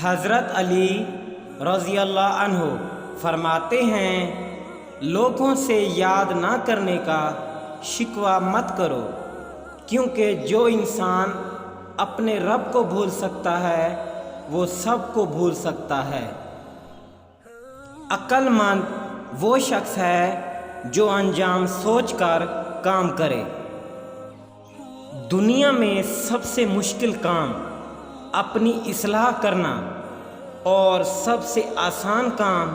حضرت علی رضی اللہ عنہ فرماتے ہیں، لوگوں سے یاد نہ کرنے کا شکوہ مت کرو، کیونکہ جو انسان اپنے رب کو بھول سکتا ہے وہ سب کو بھول سکتا ہے۔ عقل مند وہ شخص ہے جو انجام سوچ کر کام کرے۔ دنیا میں سب سے مشکل کام اپنی اصلاح کرنا اور سب سے آسان کام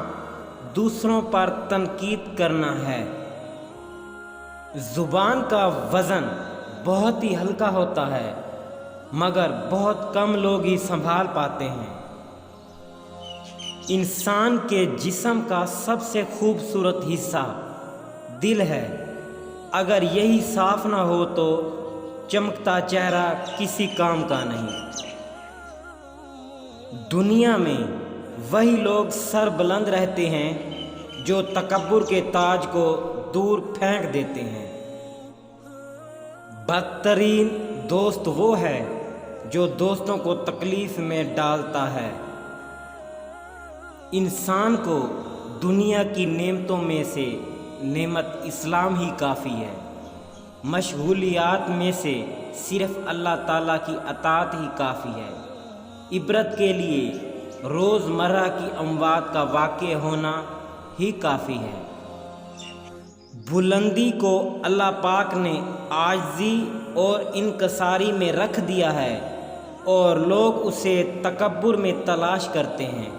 دوسروں پر تنقید کرنا ہے۔ زبان کا وزن بہت ہی ہلکا ہوتا ہے، مگر بہت کم لوگ ہی سنبھال پاتے ہیں۔ انسان کے جسم کا سب سے خوبصورت حصہ دل ہے، اگر یہی صاف نہ ہو تو چمکتا چہرہ کسی کام کا نہیں۔ دنیا میں وہی لوگ سر بلند رہتے ہیں جو تکبر کے تاج کو دور پھینک دیتے ہیں۔ بدترین دوست وہ ہے جو دوستوں کو تکلیف میں ڈالتا ہے۔ انسان کو دنیا کی نعمتوں میں سے نعمت اسلام ہی کافی ہے۔ مشغولیات میں سے صرف اللہ تعالیٰ کی اطاعت ہی کافی ہے۔ عبرت کے لیے روزمرہ کی اموات کا واقع ہونا ہی کافی ہے۔ بلندی کو اللہ پاک نے عاجزی اور انکساری میں رکھ دیا ہے، اور لوگ اسے تکبر میں تلاش کرتے ہیں۔